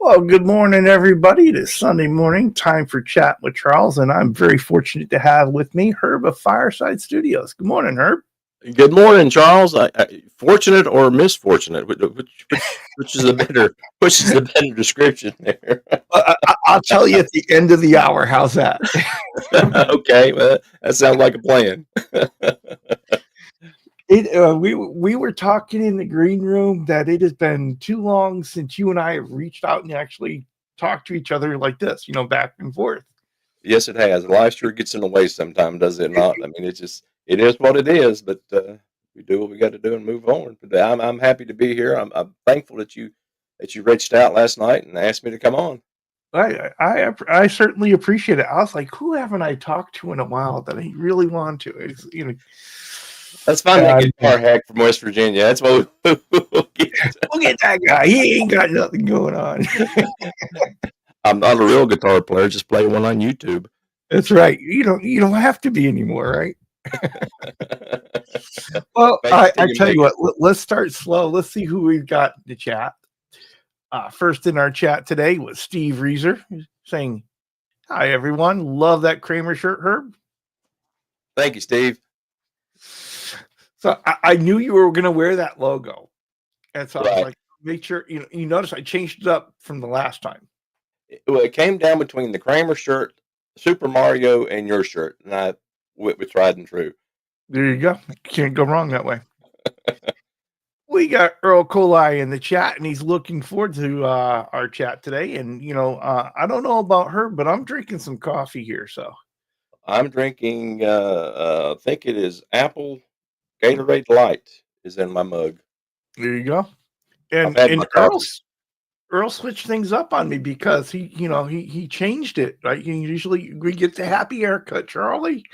Well, good morning, everybody. It is Sunday morning, time for Chat with Charles, and I'm very fortunate to have with me Herb of Fireside Studios. Good morning, Herb. Good morning, Charles. Fortunate or misfortunate? Which is the better? Which is the better description there? I'll tell you at the end of the hour. How's that? Okay, well, that sounds like a plan. We were talking in the green room that it has been too long since you and I have reached out and actually talked to each other like this, back and forth. Yes, it has. Life sure gets in the way sometimes, does it not? I mean, it is what it is. But we do what we got to do and move on. But I'm happy to be here. I'm thankful that you reached out last night and asked me to come on. I certainly appreciate it. I was like, who haven't I talked to in a while that I really want to? Let's find that guitar hack from West Virginia. That's what we'll get. We'll get that guy. He ain't got nothing going on. I'm not a real guitar player. Just play one on YouTube. That's right. You don't have to be anymore, right? Well, I tell you what. Let's start slow. Let's see who we've got in the chat. First in our chat today was Steve Reeser saying, "Hi everyone, love that Kramer shirt, Herb." Thank you, Steve. So I knew you were going to wear that logo, and so I was like, make sure you notice I changed it up from the last time. It came down between the Kramer shirt, Super Mario, and your shirt, and I went with tried and true. There you go. Can't go wrong that way. We got Earl Coley in the chat, and he's looking forward to our chat today. And I don't know about her, but I'm drinking some coffee here. So I'm drinking. I think it is apple Gatorade Light is in my mug. There you go. And Earl switched things up on me because he changed it. Right? Usually we get the happy haircut, Charlie,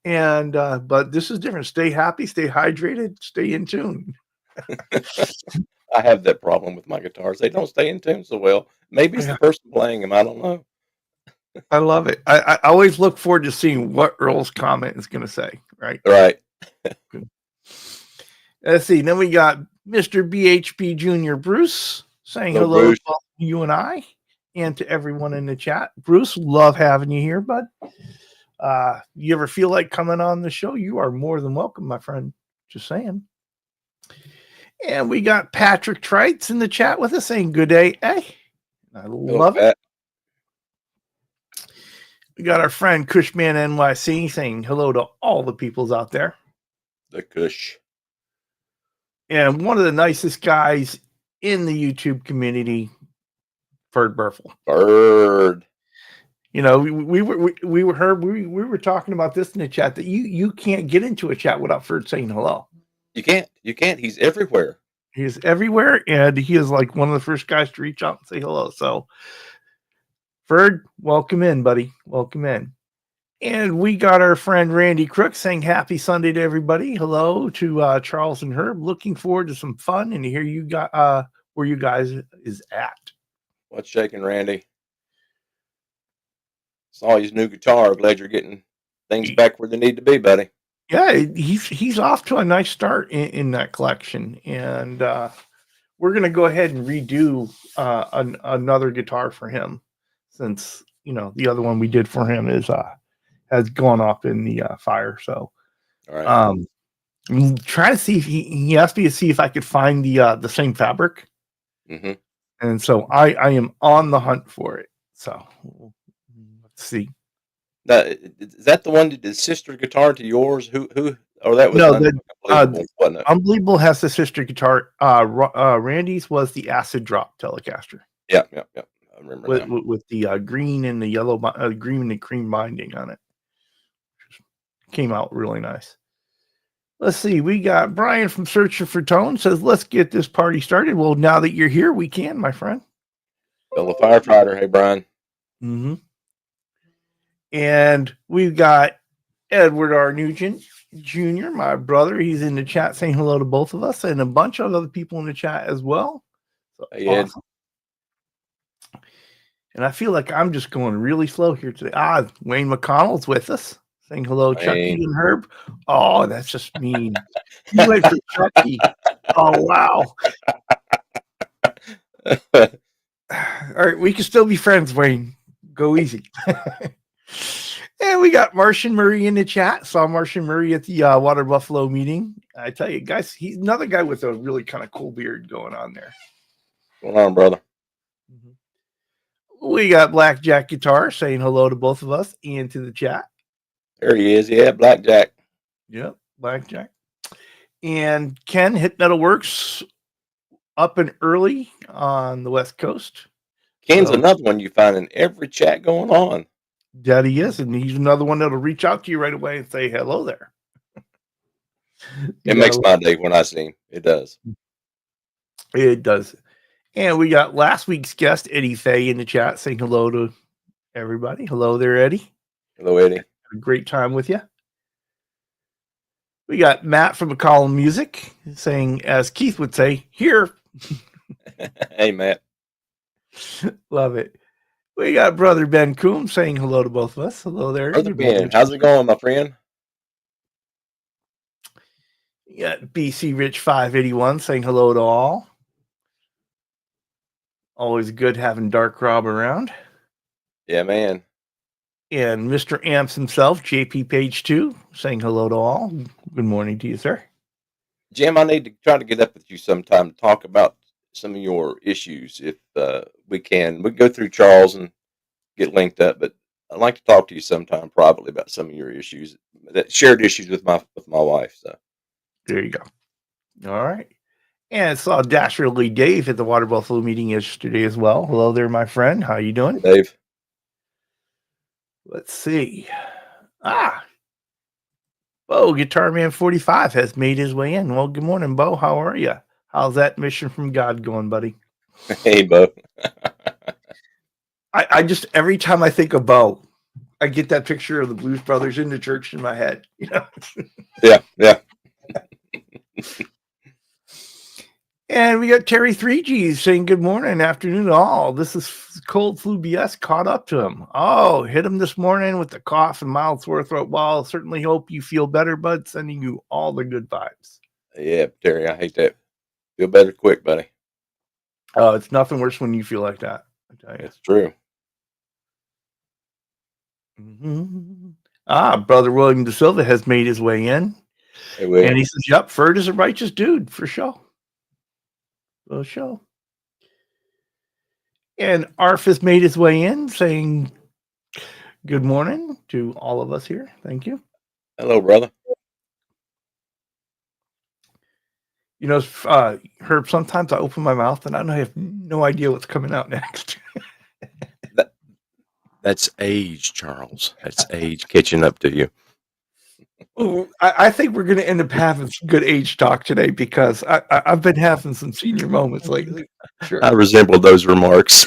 and but this is different. Stay happy, stay hydrated, stay in tune. I have that problem with my guitars. They don't stay in tune so well. Maybe it's the person playing them. I don't know. I love it. I always look forward to seeing what Earl's comment is going to say. Right. Let's see. Then we got Mr. BHB Jr. Bruce saying hello to you and I, and to everyone in the chat. Bruce, love having you here, bud. You ever feel like coming on the show? You are more than welcome, my friend. Just saying. And we got Patrick Trites in the chat with us saying good day. Hey, I love it. We got our friend Cushman NYC saying hello to all the peoples out there. The Cush. And one of the nicest guys in the YouTube community, Bird Burfel. Bird. We were talking about this in the chat that you can't get into a chat without Bird saying hello. You can't. He's everywhere. He is everywhere, and he is like one of the first guys to reach out and say hello. So, Bird, welcome in, buddy. Welcome in. And we got our friend Randy Crook saying happy Sunday to everybody. Hello to Charles and Herb. Looking forward to some fun and to hear you got where you guys is at. What's shaking, Randy? Saw his new guitar. Glad you're getting things back where they need to be, buddy. Yeah, he's off to a nice start in that collection, and we're gonna go ahead and redo another guitar for him, since the other one we did for him has gone off in the fire. So, all right. I'm trying to see if he asked me to see if I could find the same fabric, and so I am on the hunt for it. So let's see. Is that the one that did sister guitar to yours? Who? Or that was no, Unbelievable, wasn't it? Unbelievable has the sister guitar. Randy's was the Acid Drop Telecaster. Yeah. I remember with the green and the yellow, green and the cream binding on it. Came out really nice. Let's see. We got Brian from Searching for Tone says, "Let's get this party started." Well, now that you're here, we can, my friend. Fellow firefighter. Hey, Brian. Mm-hmm. And we've got Edward R. Nugent Jr., my brother. He's in the chat saying hello to both of us, and a bunch of other people in the chat as well. So hey, awesome. And I feel like I'm just going really slow here today. Wayne McConnell's with us saying hello, Chucky and Herb. Oh, that's just mean. You went for Chucky. Oh, wow. All right, we can still be friends, Wayne. Go easy. And we got Martian Murray in the chat. Saw Martian Murray at the Water Buffalo meeting. I tell you, guys, he's another guy with a really kind of cool beard going on there. What's going on, brother? We got Blackjack Guitar saying hello to both of us and to the chat. There he is. Yeah, Blackjack. Yep, Blackjack. And Ken, Hit Metal Works, up and early on the West Coast. Ken's another one you find in every chat going on. That he is, and he's another one that'll reach out to you right away and say hello there. It makes my day when I see him. It does. It does. And we got last week's guest, Eddie Fay, in the chat saying hello to everybody. Hello there, Eddie. Hello, Eddie. Had a great time with you. We got Matt from McCollum Music saying, as Keith would say, here. Hey, Matt. Love it. We got Brother Ben Coombs saying hello to both of us. Hello there. Brother Ben, how's it going, my friend? You got BC Rich 581 saying hello to all. Always good having Dark Rob around. Yeah, man. And Mr. Amps himself, JP Page 2, saying hello to all. Good morning to you, sir. Jim, I need to try to get up with you sometime to talk about some of your issues if we can. We can go through Charles and get linked up, but I'd like to talk to you sometime privately about some of your issues, that shared issues with my wife. So there you go. All right. And I saw Dasherly Dave at the Water Buffalo meeting yesterday as well. Hello there, my friend. How you doing? Hey, Dave. Let's see. Bo, Guitar Man 45 has made his way in. Well, good morning, Bo. How are you? How's that mission from God going, buddy? Hey, Bo. I just, every time I think of Bo, I get that picture of the Blues Brothers in the church in my head. You know? Yeah. And we got Terry 3Gs saying good morning, afternoon to all. This is Cold Flu BS caught up to him. Oh, hit him this morning with the cough and mild sore throat. Well, certainly hope you feel better, bud. Sending you all the good vibes. Yeah, Terry, I hate that. Feel better quick, buddy. Oh, it's nothing worse when you feel like that. I tell you. It's true. Mm-hmm. Brother William De Silva has made his way in. Hey, William. And he says, yep, Ferd is a righteous dude, for sure. For sure. And Arf has made his way in, saying good morning to all of us here. Thank you. Hello, brother. You know, Herb, sometimes I open my mouth and I have no idea what's coming out next. That's age, Charles. That's age catching up to you. I think we're going to end up having some good age talk today because I've been having some senior moments lately. Sure. I resemble those remarks.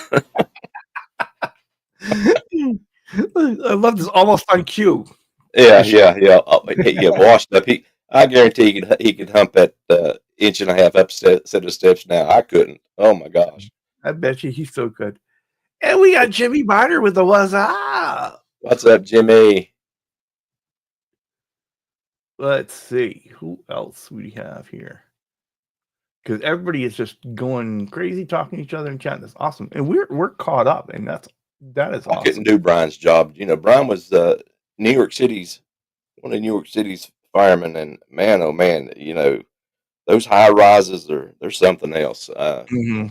I love this almost on cue. Yeah. Oh, yeah, washed up. I guarantee he could hump that inch and a half up set of steps now. I couldn't. Oh my gosh. I bet you he's so good. And we got Jimmy Biter with the what's up. What's up, Jimmy? Let's see who else we have here, because everybody is just going crazy, talking to each other in chat. That's awesome, and we're caught up, and that is awesome. I couldn't do Brian's job. You know, Brian was one of New York City's firemen, and man, oh man, you know, those high rises they're something else.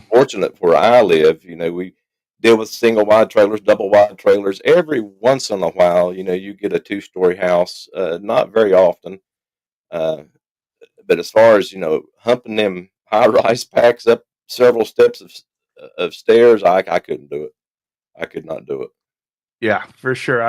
Fortunate where I live, you know, we deal with single wide trailers, double wide trailers. Every once in a while, you know, you get a 2-story house. Not very often. But as far as, you know, humping them high rise packs up several steps of stairs, I couldn't do it. I could not do it. Yeah, for sure.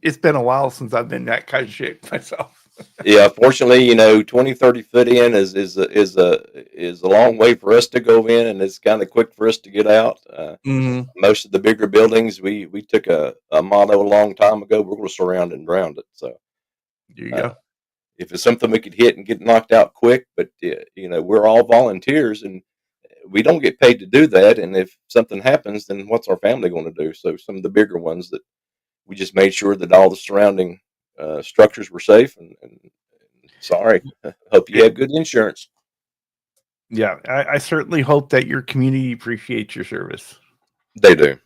It's been a while since I've been that kind of shape myself. Yeah, fortunately, you know, 20, 30 foot in is a long way for us to go in, and it's kind of quick for us to get out. Most of the bigger buildings, we took a motto a long time ago: we're going to surround and drown it. So there you go. If it's something we could hit and get knocked out quick, but you know, we're all volunteers and we don't get paid to do that. And if something happens, then what's our family going to do? So some of the bigger ones that we just made sure that all the surrounding structures were safe. And sorry, hope you have good insurance. Yeah, I certainly hope that your community appreciates your service. They do.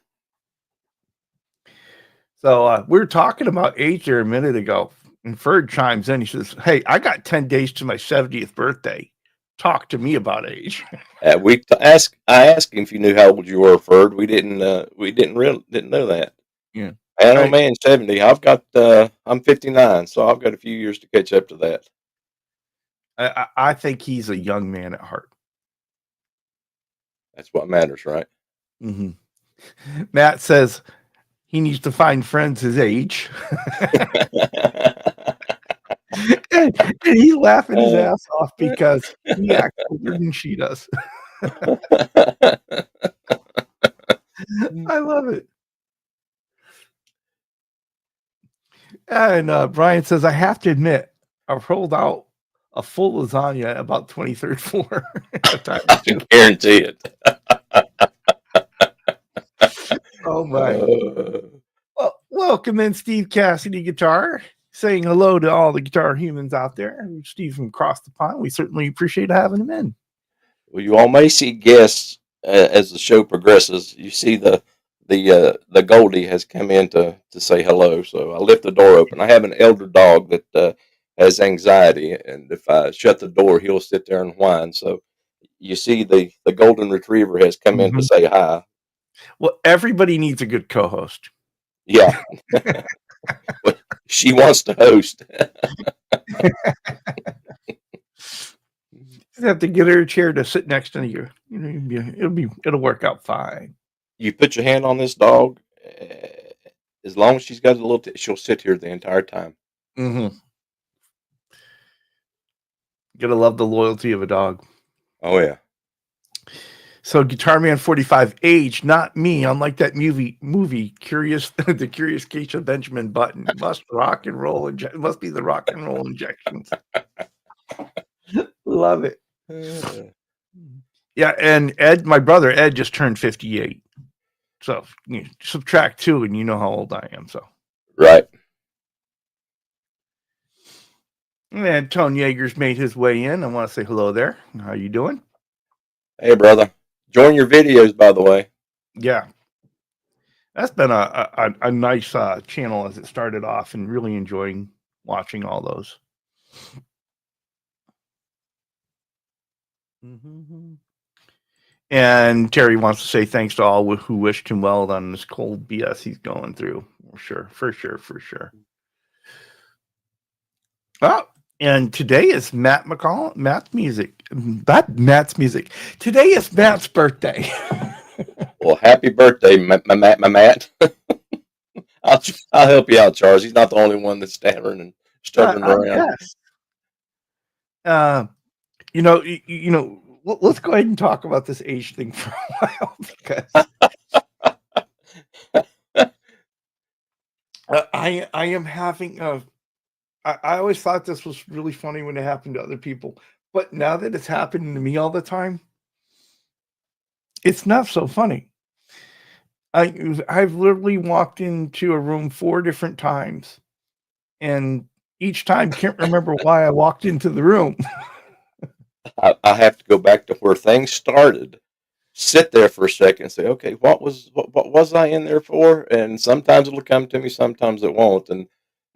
So we were talking about age there a minute ago, and Ferg chimes in. He says, "Hey, I got 10 days to my 70th birthday. Talk to me about age." I asked him if you knew how old you were, Ferd. We didn't know that. Yeah, Man, oh I, man, 70. I'm 59, so I've got a few years to catch up to that. I think he's a young man at heart. That's what matters, right? Mm-hmm. Matt says he needs to find friends his age. and he's laughing his ass off because he acts older than she does. I love it. And Brian says, I have to admit, I've rolled out a full lasagna at about 23rd floor. I can guarantee it. Oh, my. Well, welcome in, Steve Cassidy Guitar. Saying hello to all the guitar humans out there. Steve from across the pond. We certainly appreciate having him in. Well, you all may see guests as the show progresses. You see the Goldie has come in to say hello. So I lift the door open. I have an elder dog that has anxiety, and if I shut the door, he'll sit there and whine. So you see the golden retriever has come in to say hi. Well, everybody needs a good co-host. Yeah. She wants to host. Just have to get her a chair to sit next to you. It'll work out fine. You put your hand on this dog, as long as she's got a little, she'll sit here the entire time. Mm-hmm. Gotta love the loyalty of a dog. Oh yeah. So Guitar Man 45 age, not me. Unlike that movie Curious, the Curious Case of Benjamin Button. Must rock and roll must be the rock and roll injections. Love it. Yeah, and Ed, my brother Ed, just turned 58. So subtract 2 and you know how old I am. So right. And Tone Yeager's made his way in. I want to say hello there. How you doing? Hey, brother. Join your videos, by the way. Yeah. That's been a nice channel as it started off, and really enjoying watching all those. Mm-hmm. And Terry wants to say thanks to all who wished him well on this cold BS he's going through. For sure. Oh, and today is Matt's music. Today is Matt's birthday. Well, happy birthday, my Matt. I'll help you out, Charles. He's not the only one that's stammering and stuttering around. Yes. Let's go ahead and talk about this age thing for a while because I am having I always thought this was really funny when it happened to other people, but now that it's happening to me all the time, it's not so funny. I've literally walked into a room 4 different times, and each time can't remember why I walked into the room. I have to go back to where things started, sit there for a second and say, okay, what was I in there for? And sometimes it'll come to me, sometimes it won't. And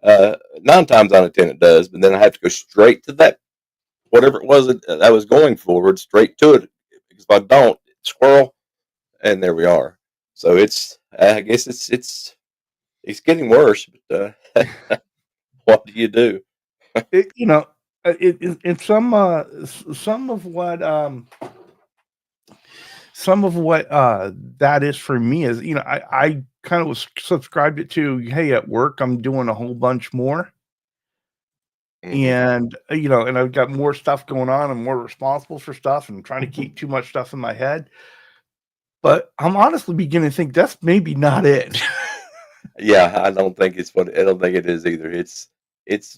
9 times out of 10 it does, but then I have to go straight to that, whatever it was that I was going forward, straight to it. Because if I don't, squirrel, and there we are. So I guess it's getting worse, but what do you do? It's some of what that is for me is, I kind of was subscribed it to, hey, at work I'm doing a whole bunch more. And and I've got more stuff going on. I'm more responsible for stuff and trying to keep too much stuff in my head. But I'm honestly beginning to think that's maybe not it. Yeah, I don't think it is either. It's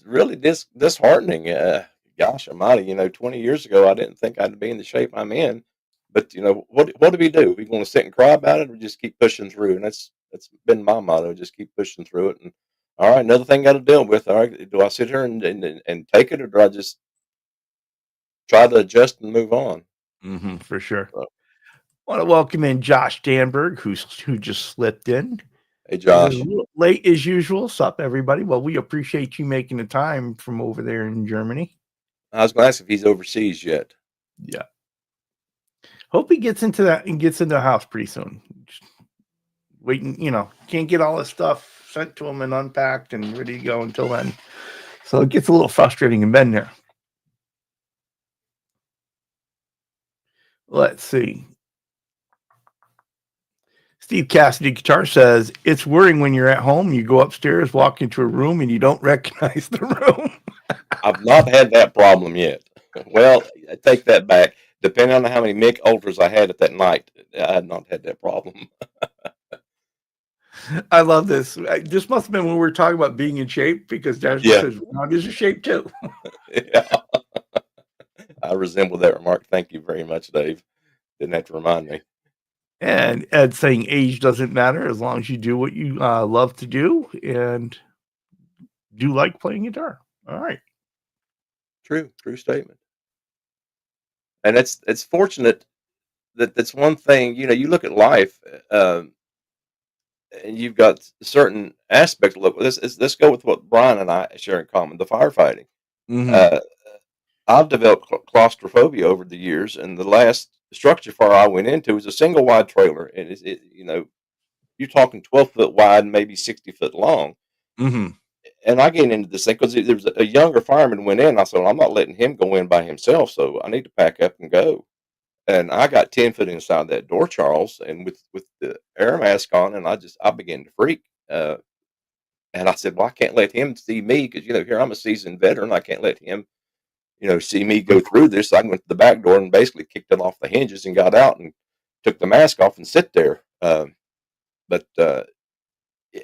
really disheartening. Gosh almighty, 20 years ago, I didn't think I'd be in the shape I'm in. But what do we do? We going to sit and cry about it, or just keep pushing through? And that's been my motto: just keep pushing through it. And all right, another thing I got to deal with. All right, do I sit here and take it, or do I just try to adjust and move on? For sure. So, Want to welcome in Josh Danberg, who just slipped in. hey, He says, Josh, "A little late as usual. Sup, everybody? Well, we appreciate you making the time from over there in Germany. I was going to ask if he's overseas yet. Yeah. Hope he gets into that and gets into the house pretty soon. Just waiting, can't get all this stuff sent to him and unpacked and ready to go until then. So it gets a little frustrating in bed there. Let's see. Steve Cassidy Guitar says, it's worrying when you're at home, you go upstairs, walk into a room, and you don't recognize the room. I've not had that problem yet. Well, I take that back. Depending on how many Mick Ultras I had at that night, I had not had that problem. I love this. This must have been when we were talking about being in shape, because Jasmine Yeah. says Ron is in shape too. Yeah. I resemble that remark. Thank you very much, Dave. Didn't have to remind me. And Ed saying age doesn't matter as long as you do what you love to do and do like playing guitar. All right. True statement. And it's fortunate that that's one thing, you look at life, and you've got certain aspects. Look, let's go with what Brian and I share in common: the firefighting. Uh, I've developed claustrophobia over the years, and the last structure fire I went into was a single wide trailer, and you're talking 12-foot wide, maybe 60-foot long. And I get into this thing because there was a younger fireman went in. I said, well, I'm not letting him go in by himself, so I need to pack up and go. And I got 10 foot inside that door, Charles, and with the air mask on, and I began to freak. And I said, well, I can't let him see me because here I'm a seasoned veteran. I can't let him see me go through this. So I went to the back door and basically kicked it off the hinges and got out and took the mask off and sit there. But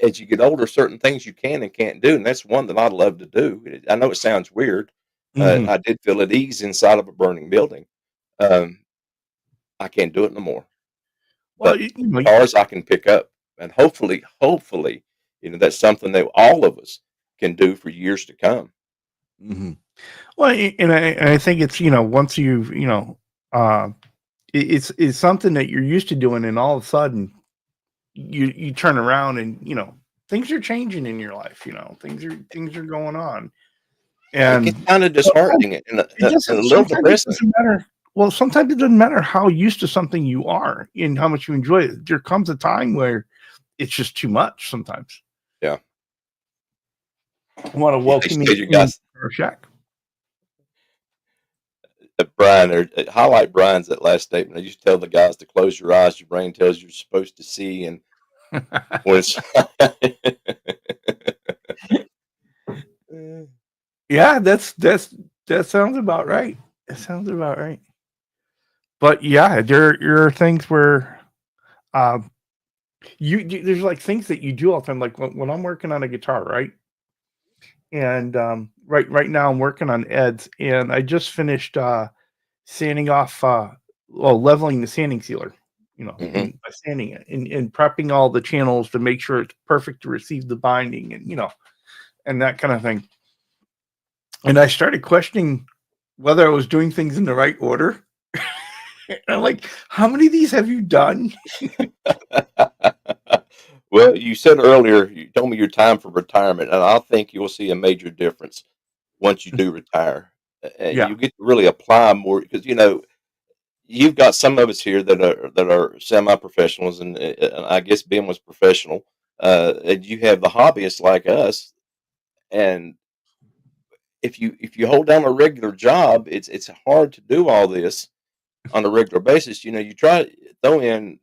as you get older, certain things you can and can't do, and that's one that I love to do. I know it sounds weird. I did feel at ease inside of a burning building. I can't do it no more. Well, But guitars I can pick up, and hopefully, that's something that all of us can do for years to come. Well, and I think it's once you've it's something that you're used to doing, and all of a sudden you turn around and things are changing in your life. Things are going on, and It gets kind of disheartening and a little depressing. Well, sometimes it doesn't matter how used to something you are and how much you enjoy it. There comes a time where it's just too much sometimes. Yeah. I want to welcome you guys. Shack. Brian, highlight Brian's that last statement. I used to tell the guys to close your eyes. Your brain tells you you're supposed to see, and when it's yeah, that sounds about right. It sounds about right. But yeah, there are things where there's like things that you do all the time. Like when I'm working on a guitar, right? And right now I'm working on Ed's, and I just finished sanding off, leveling the sanding sealer, by sanding it and prepping all the channels to make sure it's perfect to receive the binding, and and that kind of thing. And I started questioning whether I was doing things in the right order. And I'm like, how many of these have you done? Well, you said earlier, you told me your time for retirement, and I think you'll see a major difference once you do retire. And Yeah. you get to really apply more because you've got some of us here that are semi-professionals, and I guess Ben was professional. And you have the hobbyists like us, and if you hold down a regular job, it's hard to do all this on a regular basis. You try to throw in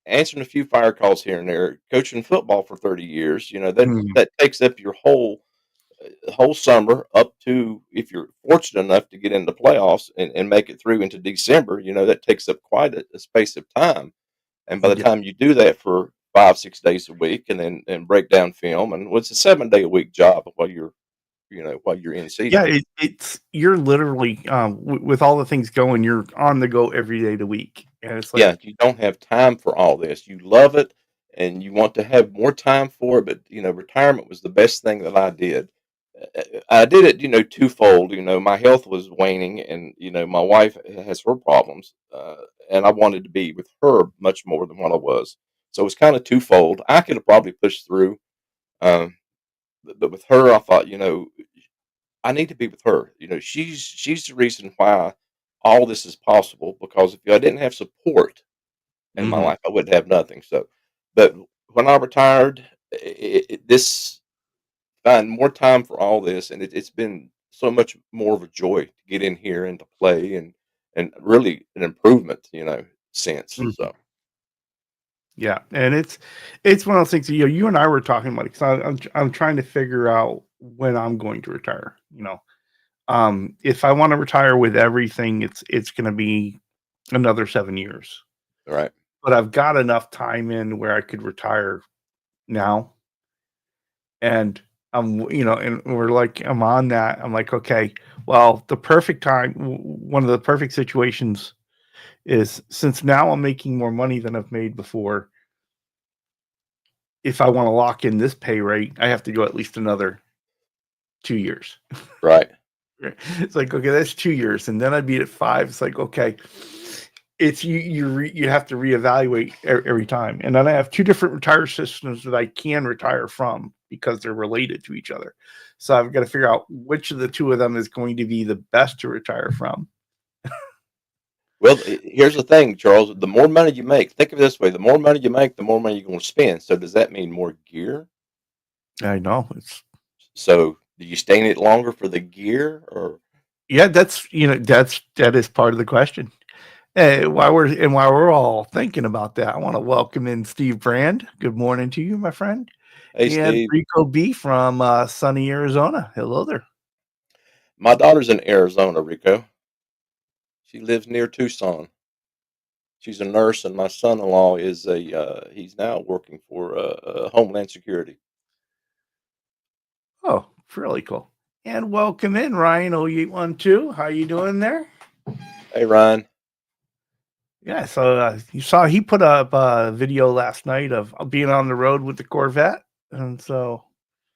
answering a few fire calls here and there, coaching football for 30 years. That takes up your whole summer up to, if you're fortunate enough to get into playoffs and make it through into December. That takes up quite a space of time. And by the time you do that for 5-6 days a week, and then break down film, and it's a 7-day a week job while you're in season. Yeah, it's you're literally with all the things going, you're on the go every day of the week, and it's like, you don't have time for all this. You love it, and you want to have more time for it, but retirement was the best thing that I did. I did it, twofold. My health was waning, and my wife has her problems, and I wanted to be with her much more than what I was. So it was kind of twofold. I could have probably pushed through, um, but with her, I thought, I need to be with her. She's the reason why all this is possible. Because if I didn't have support in my Mhm. life, I wouldn't have nothing. So, but when I retired, this find more time for all this, and it's been so much more of a joy to get in here and to play, and really an improvement, since. Mhm. So Yeah, and it's one of those things. You and I were talking about it because I'm trying to figure out when I'm going to retire. If I want to retire with everything, it's going to be another 7 years. right, But I've got enough time in where I could retire now, and and I'm on that. I'm like, okay, well, the perfect time, one of the perfect situations is since now I'm making more money than I've made before. If I want to lock in this pay rate, I have to go at least another 2 years. right. It's like, okay, that's 2 years, and then I'd be at 5. It's like, okay, it's you have to reevaluate every time. And then I have two different retire systems that I can retire from because they're related to each other. So I've got to figure out which of the two of them is going to be the best to retire from. Well, here's the thing, Charles. The more money you make, think of it this way: the more money you make, the more money you're going to spend. So does that mean more gear? I know it's So do you stay in it longer for the gear, or yeah, that is part of the question. While we're all thinking about that, I want to welcome in Steve Brand. Good morning to you, my friend, hey, and Steve? Rico B from sunny Arizona. Hello there. My daughter's in Arizona, Rico. She lives near Tucson. She's a nurse, and my son-in-law is he's now working for Homeland Security. Oh, really cool. And welcome in Ryan 0812. How you doing there? Hey, Ryan. Yeah, so you saw he put up a video last night of being on the road with the Corvette, and so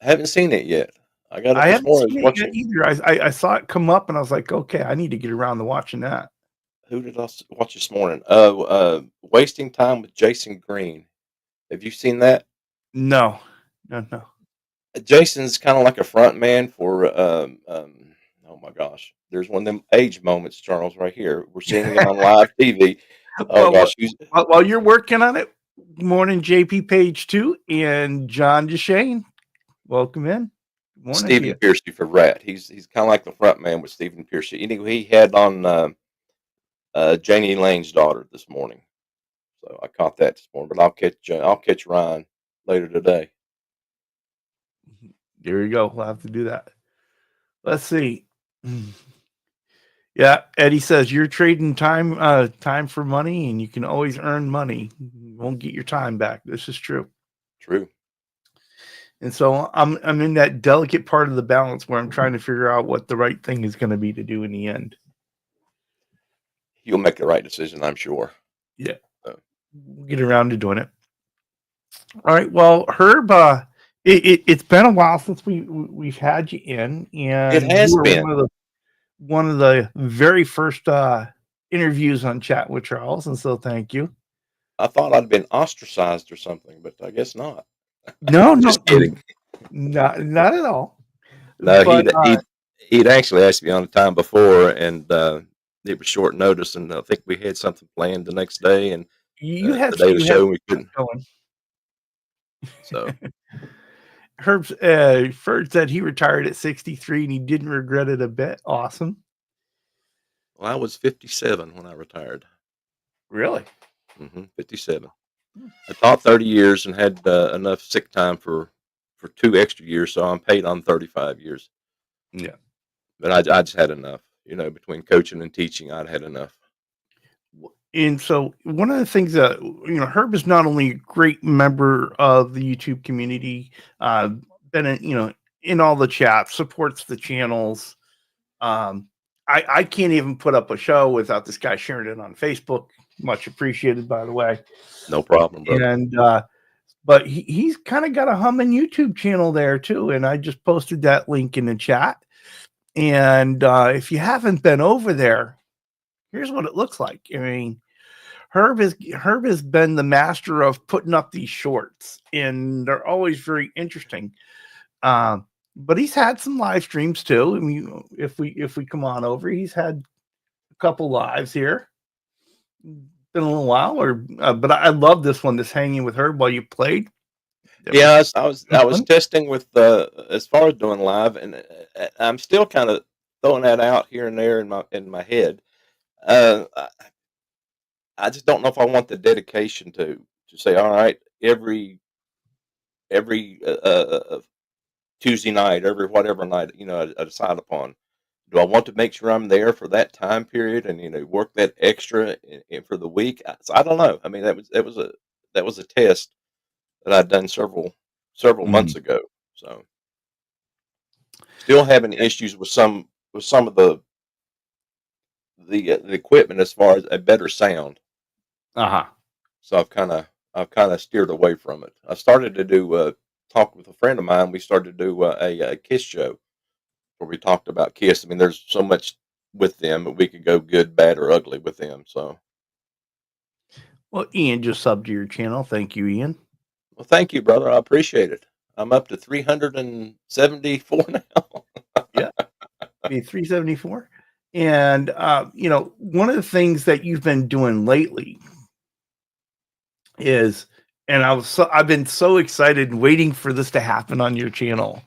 I haven't seen it yet. I got up I this haven't morning. I was seen it yet watching. either. I saw it come up, and I was like, okay, I need to get around to watching that. Who did I watch this morning? Wasting Time with Jason Green. Have you seen that? No, no, no. Jason's kind of like a front man for oh my gosh. There's one of them age moments, Charles, right here. We're seeing him on live TV. Oh Well, gosh, he's while you're working on it, morning JP Page 2 and John DeShane. Welcome in. Good morning to Stephen you. Piercy for Rat. He's kind of like the front man with Stephen Piercy. Anyway, he had on Janie Lane's daughter this morning, so I caught that this morning. But I'll catch Ryan later today. There you go. We'll have to do that. Let's see. Yeah, Eddie says you're trading time for money, and you can always earn money. You won't get your time back. This is true. True. And so I'm in that delicate part of the balance where I'm trying to figure out what the right thing is going to be to do in the end. You'll make the right decision, I'm sure. Yeah, So, we'll get around to doing it. All right. Well, Herb, it's been a while since we've had you in, it and you has were been. one of the very first interviews on Chat with Charles, and so thank you. I thought I'd been ostracized or something, but I guess not. No, no, Just kidding. not at all. No, But he'd actually asked me on the time before, and it was short notice, and I think we had something planned the next day, and you the had day of the you had show, and we couldn't. going. So, Herb's Ferd said he retired at 63 and he didn't regret it a bit. Awesome. well, I was 57 when I retired. Really? 57. I taught 30 years and had enough sick time for 2 extra years, so I'm paid on 35 years. Yeah. But I just had enough. Between coaching and teaching, I'd had enough. And so one of the things that Herb is not only a great member of the YouTube community, been in all the chats, supports the channels. I can't even put up a show without this guy sharing it on Facebook. Much appreciated, by the way. No problem, brother. And but he's kind of got a humming YouTube channel there too. And I just posted that link in the chat. And if you haven't been over there, here's what it looks like. I mean, Herb has been the master of putting up these shorts, and they're always very interesting. But he's had some live streams too. I mean, if we come on over, he's had a couple lives here. Been a little while, but I love this one. This hanging with Herb while you played. Yeah, I was testing with as far as doing live, and I'm still kind of throwing that out here and there in my head. I just don't know if I want the dedication to say, all right, every Tuesday night, every whatever night, I decide upon. Do I want to make sure I'm there for that time period and work that extra for the week? So I don't know. I mean, that was a test that I'd done several months Mhm. ago. So still having issues with some of the equipment as far as a better sound. Uh-huh. So I've kind of steered away from it. I started to do talk with a friend of mine. We started to do a Kiss show where we talked about Kiss. I mean, there's so much with them, but we could go good, bad, or ugly with them. So, Well, Ian just subbed to your channel. Thank you, Ian. well, thank you, brother. I appreciate it. I'm up to 374 now. Yeah. Be 374. And one of the things that you've been doing lately is, and I've been so excited waiting for this to happen on your channel.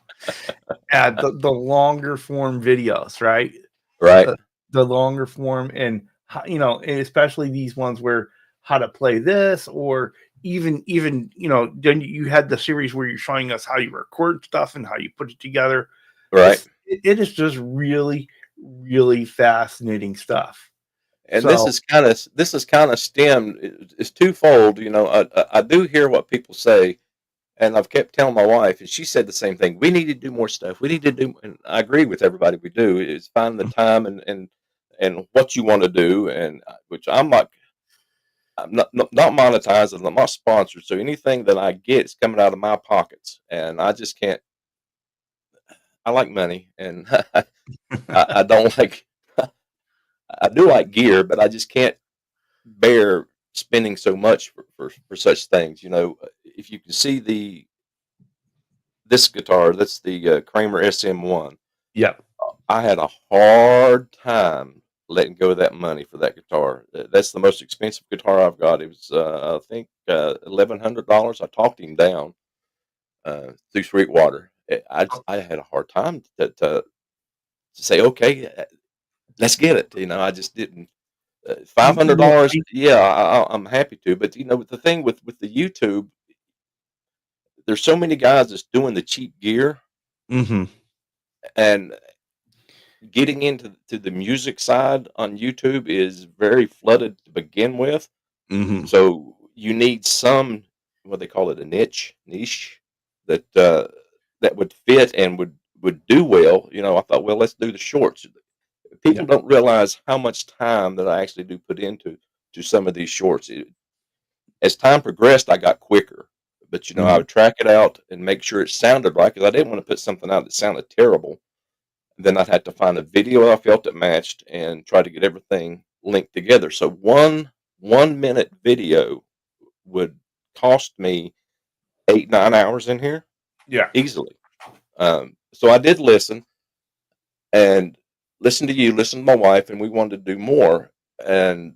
At the longer form videos, right? Right, The longer form, and and especially these ones where how to play this, or even then you had the series where you're showing us how you record stuff and how you put it together. right. It is just really, really fascinating stuff. And So this is kind of stemmed. It's twofold. I do hear what people say, and I've kept telling my wife, and she said the same thing. We need to do more stuff. We need to do, and I agree with everybody. We do is find the time and what you want to do, and which I'm not monetized, I'm not sponsored, so anything that I get is coming out of my pockets, and I just can't. I like money, and I don't like. I do like gear, but I just can't bear spending so much for such things. If you can see this guitar, that's the Kramer SM1. yeah. I had a hard time letting go of that money for that guitar. That's the most expensive guitar I've got. It was, I think, $1,100. I talked him down through Sweetwater. I had a hard time to say, okay, let's get it. I just didn't. You, you know, $500, I, yeah, I'm happy to. But the thing with the YouTube, there's so many guys that's doing the cheap gear, mm-hmm, and getting into the music side on YouTube is very flooded to begin with. mm-hmm, So you need some, what they call it, a niche that would fit and would do well. I thought, well, let's do the shorts. yeah. People don't realize how much time that I actually do put into some of these shorts. As time progressed, I got quicker, but I Mm-hmm, would track it out and make sure it sounded right because I didn't want to put something out that sounded terrible. Then I'd have to find a video I felt that matched and try to get everything linked together. So one minute video would cost me 8 9 hours in here yeah. easily. So I did listen and listen to you, listen to my wife, and we wanted to do more. And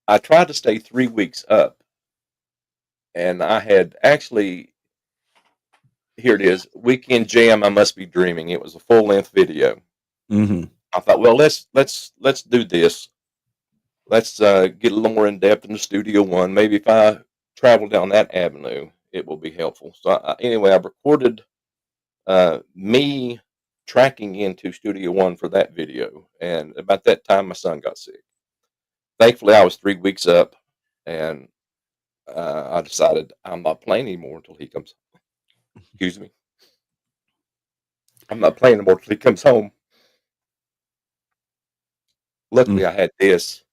I tried to stay 3 weeks up, and I had actually, here it is, Weekend Jam. I Must Be Dreaming. It was a full length video. Mm-hmm. I thought, well, let's do this. Let's get a little more in depth in the Studio One. Maybe if I travel down that avenue, it will be helpful. So anyway, I recorded me tracking into Studio One for that video, and about that time, my son got sick. Thankfully, I was 3 weeks up, and I decided I'm not playing anymore until he comes. Excuse me. I'm not playing anymore until he comes home. Luckily, I had this,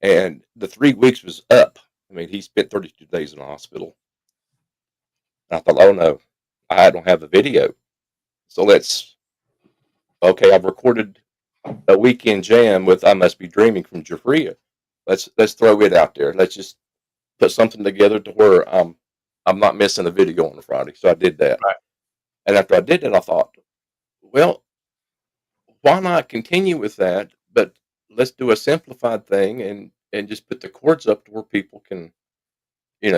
and the 3 weeks was up. I mean, he spent 32 days in the hospital. And I thought, oh no, I don't have the video. So okay, I've recorded a weekend jam with I Must Be Dreaming from Jafria. Let's throw it out there. Let's just put something together to where I'm not missing a video on a Friday. So I did that. Right. And after I did that, I thought, well, why not continue with that? But let's do a simplified thing and just put the chords up to where people can,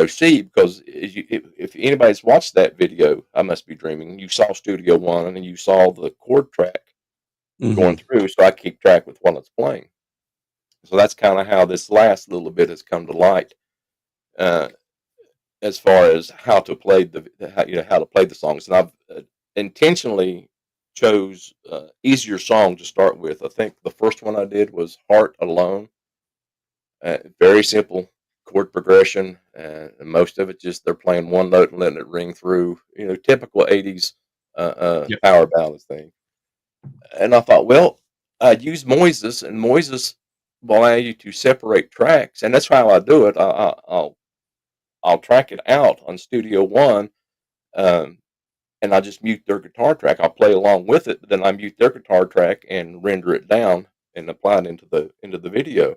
see, because if anybody's watched that video, I Must Be Dreaming, you saw Studio One and you saw the chord track going through, so I keep track with what it's playing. So that's kind of how this last little bit has come to light, uh, as far as how to play how to play the songs. And I've intentionally chose easier song to start with. I think the first one I did was Heart Alone. Very simple chord progression, and most of it just they're playing one note and letting it ring through. Typical '80s Yep. power ballad thing. And I thought, well, I'd use Moises, and Moises will allow you to separate tracks, and that's how I do it. I'll track it out on Studio One, um, and I just mute their guitar track. I'll play along with it, but then I mute their guitar track and render it down and apply it into the video.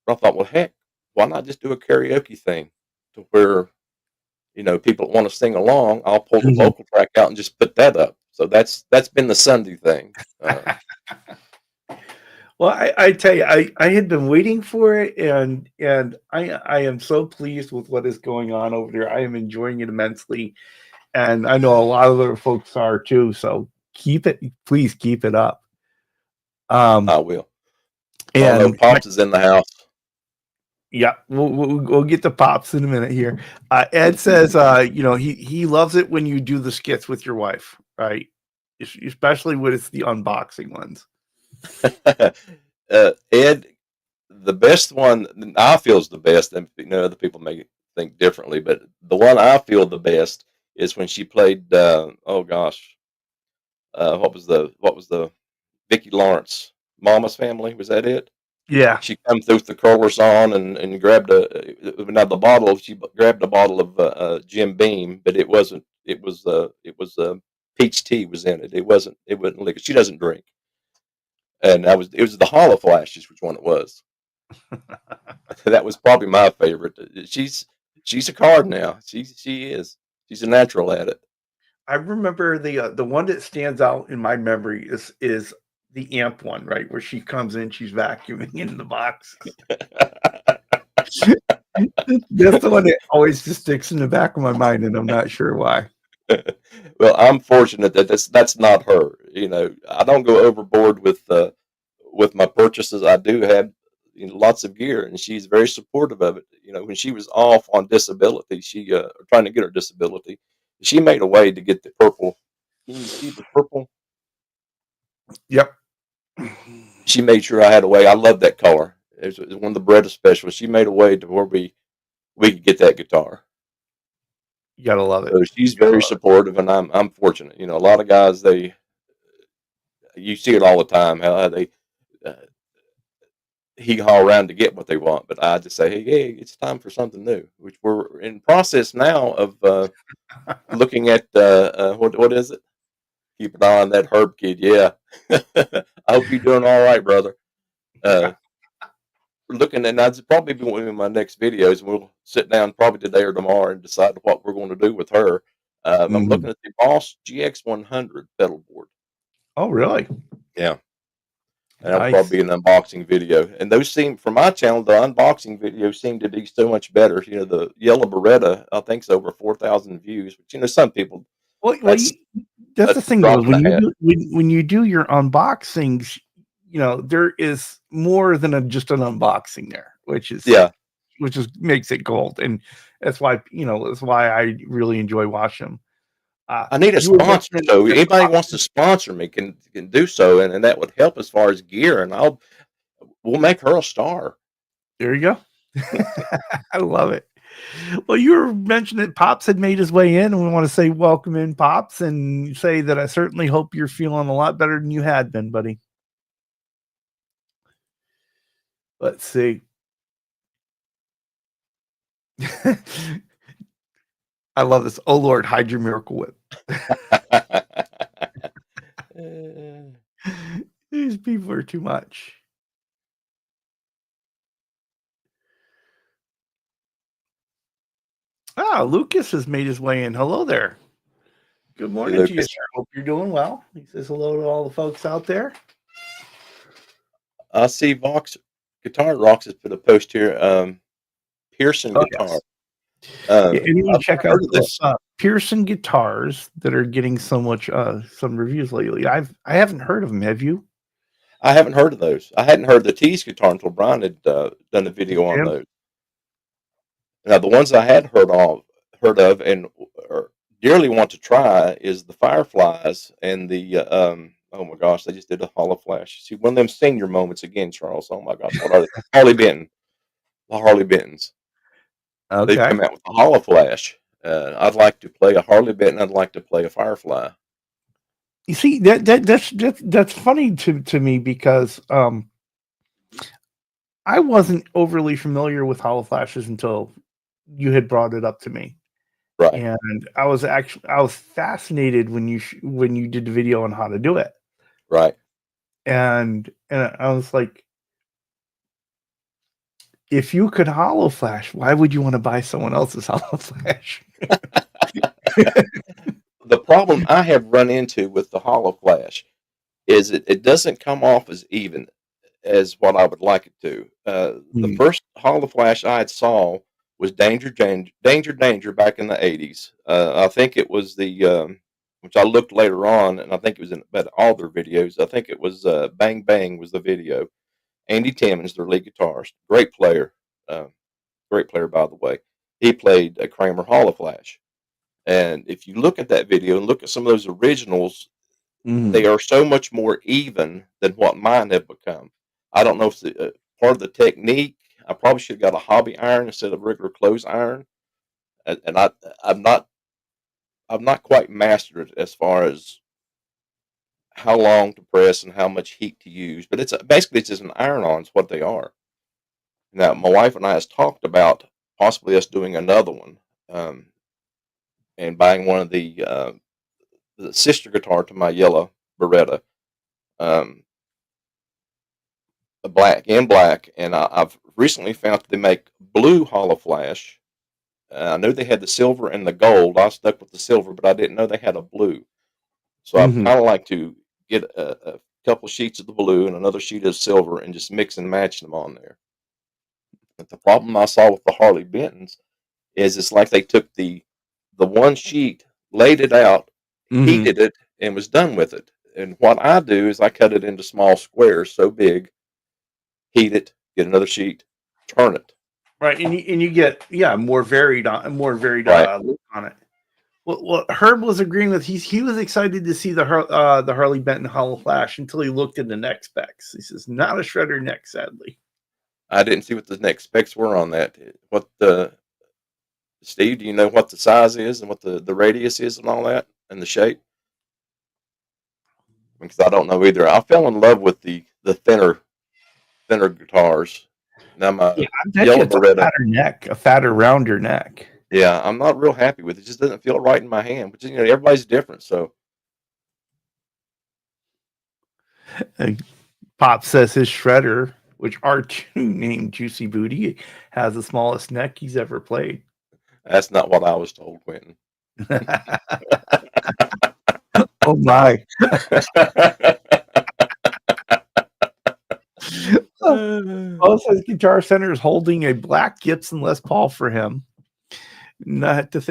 But I thought, well, heck, why not just do a karaoke thing to where people want to sing along? I'll pull the Mhm. vocal track out and just put that up. So that's been the Sunday thing. Well, I tell you, I had been waiting for it, and I am so pleased with what is going on over there. I am enjoying it immensely, and I know a lot of other folks are too. So please keep it up. I will. Oh no, And Pops is in the house. yeah, we'll get to Pops in a minute here. Ed says, he loves it when you do the skits with your wife, right? Especially when it's the unboxing ones. Ed, the best one I feel is the best, and other people may think differently, but the one I feel the best is when she played. Oh gosh, what was the Vicki Lawrence Mama's Family? Was that it? Yeah, She come through the crawlers on and grabbed now the bottle. She grabbed a bottle of Jim Beam, but it wasn't. It was peach tea was in it. It wasn't liquor. She doesn't drink, and it was the Hollow Flashes, which one it was. That was probably my favorite. She's a card now. She is. She's a natural at it. I remember the one that stands out in my memory is the amp one, right? Where she comes in, she's vacuuming in the box. That's the one that always just sticks in the back of my mind, and I'm not sure why. Well, I'm fortunate that that's not her. I don't go overboard with my purchases. I do have lots of gear, and she's very supportive of it. When she was off on disability, she trying to get her disability, she made a way to get the purple. Can you see the purple? Yep. She made sure I had a way. I love that color. It was one of the Beretta specials. She made a way to where we could get that guitar. You gotta love it. So she's very supportive, and I'm fortunate. A lot of guys you see it all the time how they uh, he haul around to get what they want, but I just say, hey, it's time for something new. Which we're in process now of looking at. What is it? Keep an eye on that Herb kid. Yeah, I hope you're doing all right, brother. Uh, we're looking, and that's probably be one of my next videos. We'll sit down probably today or tomorrow and decide what we're going to do with her. I'm Mhm. looking at the Boss GX100 pedal board. Oh, really? Yeah. And that'll Nice. probably be an unboxing video. And those seem, for my channel, the unboxing videos seem to be so much better. The Yellow Beretta, I think, is over 4,000 views. But some people, Well, that's that's a the thing though. drop in When the you hat. do when you do your unboxings, there is more than just an unboxing there, Yeah, which is makes it gold, and that's why I really enjoy watching them. I need a You were sponsor. mentioning So your anybody wants to boxes. sponsor me can do so, and that would help as far as gear. And we'll make her a star. There you go. I love it. Well, you were mentioning that Pops had made his way in, and we want to say welcome in, Pops, and say that I certainly hope you're feeling a lot better than you had been, buddy. Let's see. I love this. Oh Lord, hide your Miracle Whip. These people are too much. Lucas has made his way in. Hello there. Good morning to you, sir. Hope you're doing well. He says hello to all the folks out there. I see Vox Guitar Rocks has put a post here. Pearson Guitar. Yes. Anyone check out this Pearson guitars that are getting so much some reviews lately. I haven't heard of them. Have you? I haven't heard of those. I hadn't heard the Tease guitar until Brian had done a video on those. Now the ones I had heard of, and dearly want to try is the Fireflies and the oh my gosh, they just did a Hollow Flash. See, one of them senior moments again, Charles. Oh my gosh, what are they? Harley Benton. The Harley Bentons. Okay. They've come out with a Hollow Flash. I'd like to play a Harley Benton. I'd like to play a Firefly. You see, that's funny to me because I wasn't overly familiar with Hollow Flashes until you had brought it up to me. Right. And I was fascinated when you did the video on how to do it. Right. And I was like, if you could Hollow Flash, why would you want to buy someone else's Hollow Flash? The problem I have run into with the Hollow Flash is it doesn't come off as even as what I would like it to. The first Hollow Flash I had saw was Danger back in the 80s. I think it was the which I looked later on, and I think it was in about all their videos. I think it was Bang Bang was the video. Andy Timmons, their lead guitarist, great player by the way. He played a Kramer Hollow Flash, and if you look at that video and look at some of those originals, they are so much more even than what mine have become. I don't know if it's part of the technique. I probably should have got a hobby iron instead of regular clothes iron, and I've not quite mastered it as far as how long to press and how much heat to use. But it's basically just an iron-on is what they are. Now, my wife and I has talked about possibly us doing another one, and buying one of the sister guitar to my yellow Beretta, black, and I've recently found that they make blue Hollow Flash. I knew they had the silver and the gold. I stuck with the silver, but I didn't know they had a blue. So I'd kind of like to get a couple sheets of the blue and another sheet of silver and just mix and match them on there. But the problem I saw with the Harley Bentons is it's like they took the one sheet, laid it out, heated it, and was done with it. And what I do is I cut it into small squares so big, heat it, get another sheet, turn it. Right, and you get more varied right. Look on it. Well, Herb was agreeing with he was excited to see the Harley Benton Hollow Flash until he looked at the neck specs. He says not a shredder neck, sadly. I didn't see what the neck specs were on that. Steve, do you know what the size is and what the radius is and all that and the shape? Because I don't know either. I fell in love with the thinner guitars. Now my yellow Beretta, a fatter, rounder neck. Yeah, I'm not real happy with it. It just doesn't feel right in my hand. But everybody's different, so. Pop says his shredder, which R2 named Juicy Booty, has the smallest neck he's ever played. That's not what I was told, Quentin. Oh my. Paul says Guitar Center is holding a black Gibson Les Paul for him. Not to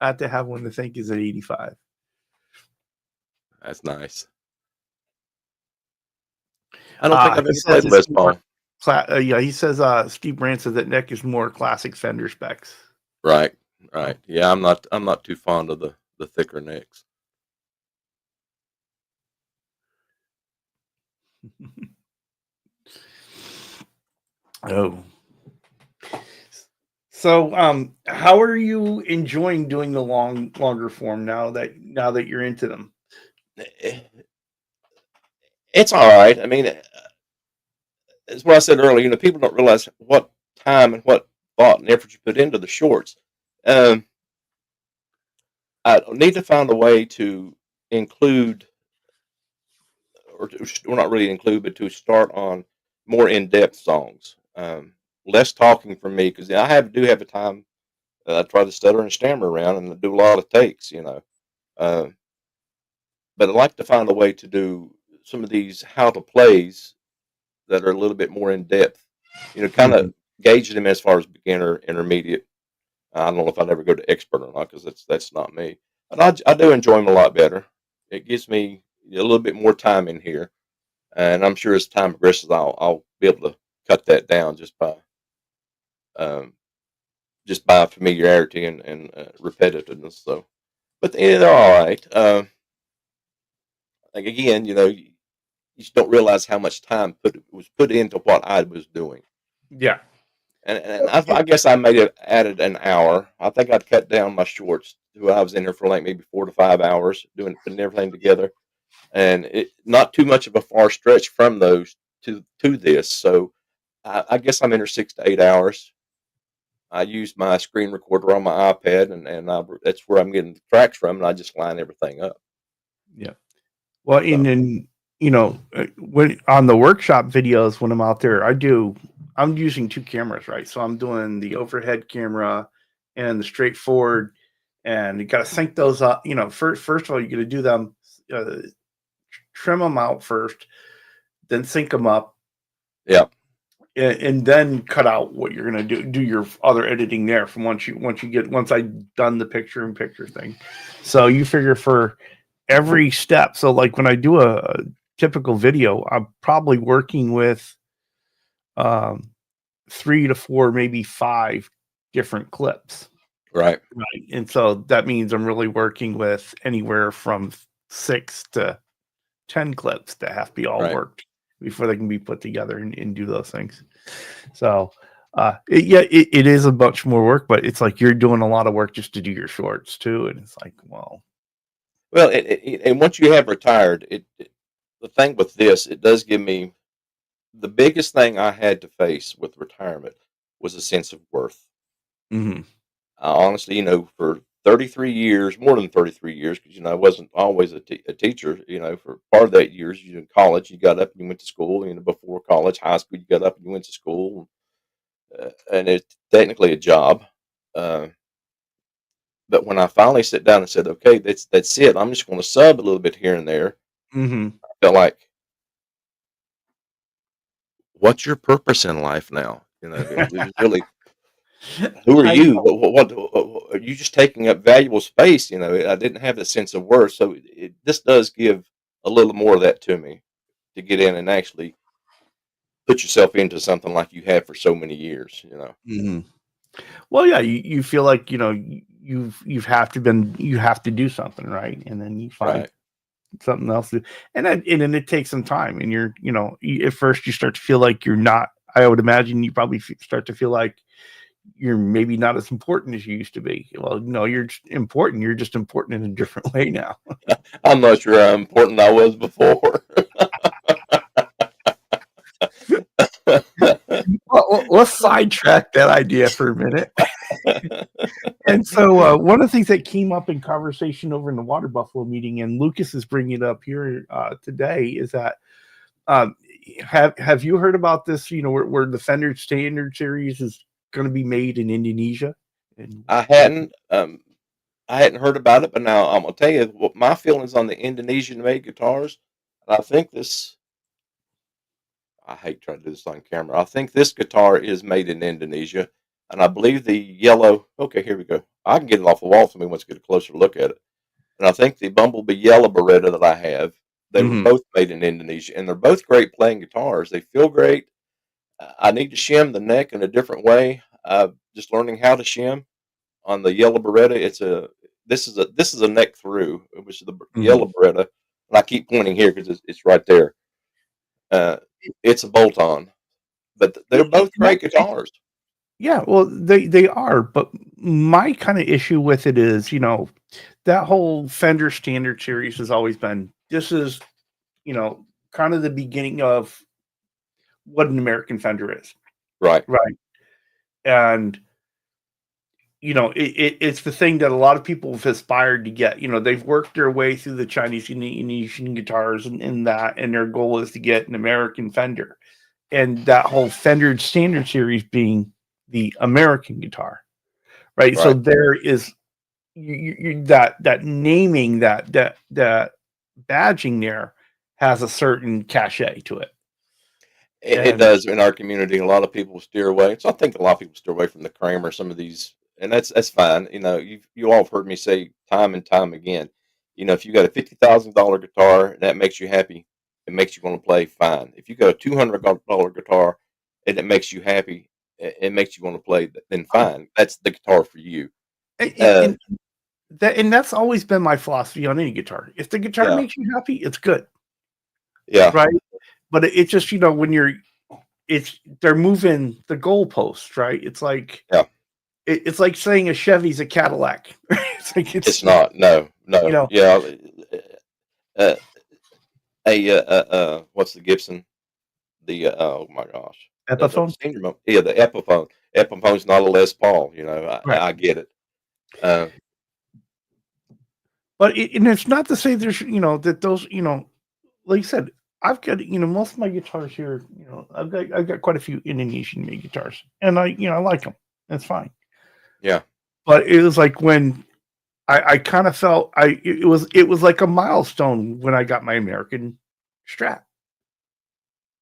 have one to think is at 85. That's nice. I don't think I've ever played Les Paul. He says Steve Brandt says that neck is more classic Fender specs. Right. Yeah, I'm not too fond of the thicker necks. Oh. So, how are you enjoying doing the longer form now that you're into them? It's all right. I mean, it's what I said earlier. People don't realize what time and what thought and effort you put into the shorts. I need to find a way to include, or not really include, but to start on more in-depth songs. Less talking from me, because do have a time. I try to stutter and stammer around and do a lot of takes, Uh, but I'd like to find a way to do some of these how to plays that are a little bit more in depth. Kind Mhm. of gauge them as far as beginner, intermediate. I don't know if I'd ever go to expert or not, because that's not me. But I do enjoy them a lot better. It gives me a little bit more time in here, and I'm sure as time progresses, I'll be able to cut that down um, just by familiarity and repetitiveness. So, but they're all right. Like again, you just don't realize how much time was put into what I was doing. Yeah. And I guess I may have added an hour. I think I'd cut down my shorts. I was in there for like maybe 4 to 5 hours putting everything together, and it not too much of a far stretch from those to this. So I guess I'm in there 6 to 8 hours. I use my screen recorder on my iPad, and that's where I'm getting the tracks from, and I just line everything up. Yeah. Well, So when on the workshop videos, when I'm out there, I'm using two cameras, right? So I'm doing the overhead camera and the straightforward, and you got to sync those up. First of all, you got to do them, uh, trim them out first, then sync them up, yeah, and then cut out what you're gonna do your other editing there from once I done the picture in picture thing. So you figure for every step. So like when I do a typical video, I'm probably working with um 3 to 4, maybe 5 different clips. right, Right. And so that means I'm really working with anywhere from 6 to 10 clips that have to be all right. worked before they can be put together and do those things. So it is a bunch more work, but it's like you're doing a lot of work just to do your shorts too. And it's like, well, Well, and once you have retired, the thing with this, it does give me the biggest thing I had to face with retirement was a sense of worth. mhm, I honestly, for 33 years, more than 33 years, because, I wasn't always a teacher, for part of that years, you in college, you got up and you went to school, before college, high school, you got up and you went to school, and it's technically a job. Uh, but when I finally sat down and said, okay, that's it, I'm just going to sub a little bit here and there, mhm. I felt like, what's your purpose in life now? It was really, who are I you? What are you just taking up valuable space? I didn't have that sense of worth. So this does give a little more of that to me to get in and actually put yourself into something like you have for so many years. Mhm. Well, yeah, you feel like, you have to do something, right? And then you find Right. something else to, and then it takes some time, and at first you start to feel like you're not. I would imagine you probably start to feel like you're maybe not as important as you used to be. Well, no, you're just important. You're just important in a different way now. I'm not sure how important I was before. Well, let's sidetrack that idea for a minute. And so, one of the things that came up in conversation over in the Water Buffalo meeting, and Lucas is bringing it up here today, is that um, have you heard about this? Where the Fender Standard Series is going to be made in Indonesia, and I hadn't I hadn't heard about it, but now I'm gonna tell you what my feelings on the Indonesian made guitars. I think this I hate trying to do this on camera. I think this guitar is made in Indonesia, and I believe the yellow. Okay, here we go. I can get it off the wall for me once I get a closer look at it. And I think the Bumblebee Yellow Beretta that I have, they were Mhm. both made in Indonesia, and they're both great playing guitars. They feel great. I need to shim the neck in a different way. Just learning how to shim on the Yellow Beretta. This is a neck through, which is the Yellow Mhm. Beretta, and I keep pointing here because it's right there. Uh, it's a bolt on. But they're both And great guitars. yeah, well, they are, but my kind of issue with it is, that whole Fender Standard Series has always been, this is, kind of the beginning of what an American Fender is, Right. right? And it's the thing that a lot of people have aspired to get. They've worked their way through the Chinese Indonesian guitars and that, and their goal is to get an American Fender, and that whole Fender Standard Series being the American guitar, right? So Right. there is that naming, that badging there has a certain cachet to it. It And does in our community. A lot of people steer away. So I think a lot of people steer away from the Kramer, some of these, and that's fine. You all have heard me say time and time again. If you got a $50,000 guitar and that makes you happy, it makes you want to play. Fine. If you got a $200 guitar and it makes you happy, it makes you want to play. Then fine. That's the guitar for you. Uh, and that's always been my philosophy on any guitar. If the guitar yeah, makes you happy, it's good, yeah, right? But it's just when they're moving the goalposts, right? It's like yeah. it's like saying a Chevy's a Cadillac. It's like It's not. No, you no. know Yeah. Uh, what's the Gibson? Oh my gosh, the Epiphone, senior yeah, the Epiphone. Epiphone's not a Les Paul. right? I get it. Uh, But and it's not to say there's that those like you said, I've got most of my guitars here. I've got quite a few Indonesian made guitars, and I like them. That's fine. yeah, But it was like when I kind of felt it was like a milestone when I got my American Strat,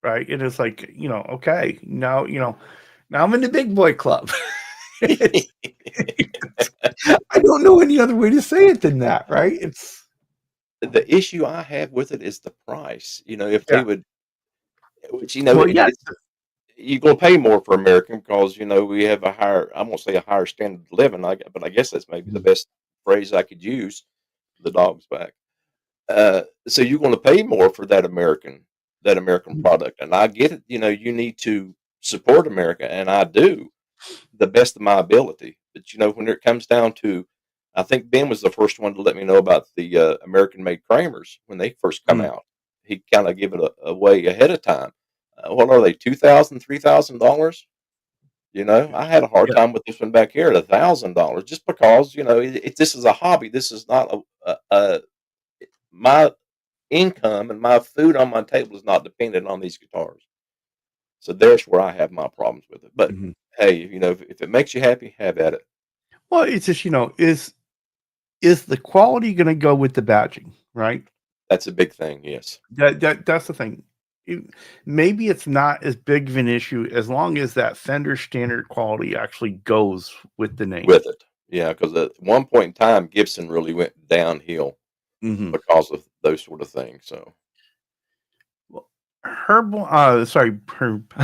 right? And it's like okay, now I'm in the big boy club. It's- I don't know any other way to say it than that, right? It's the issue I have with it is the price. If they yeah. would, which Well, yeah, it's you're gonna pay more for American because we have a higher. I won't say a higher standard of living. But I guess that's maybe the best phrase I could use. The dog's back. So you're going to pay more for that American product, and I get it. You need to support America, and I do the best of my ability. But when it comes down to, I think Ben was the first one to let me know about the American-made Kramers when they first come mm, out. He kind of give it away ahead of time. What are they? $2,000, $3,000? I had a hard yeah. time with this one back here at $1,000, just because this is a hobby. This is not my income and my food on my table is not dependent on these guitars. So there's where I have my problems with it. But Mhm. hey, if it makes you happy, have at it. Well, it's just is the quality going to go with the badging, right? That's a big thing. Yes, That's the thing. Maybe it's not as big of an issue as long as that Fender standard quality actually goes with the name. with it. Yeah, because at one point in time, Gibson really went downhill Hmm. because of those sort of things. So Well, Herb, sorry, Herb.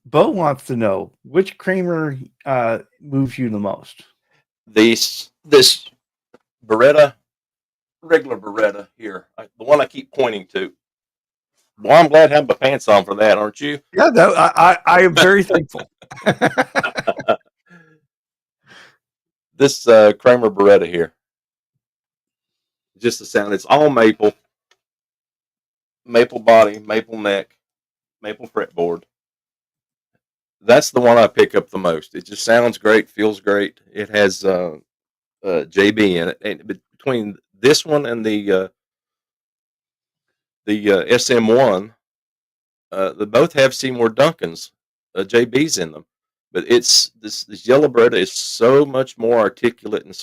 Bo wants to know which Kramer moves you the most. this Beretta, regular Beretta here, the one I keep pointing to. Well, I'm glad I have my pants on for that, aren't you? Yeah, no, I am very thankful. This Kramer Beretta here, just the sound. It's all maple, maple body, maple neck, maple fretboard. That's the one I pick up the most. It just sounds great, feels great. It has JB in it, and between this one and the SM1, they both have Seymour Duncan's JBs in them. But it's this yellow Beretta is so much more articulate and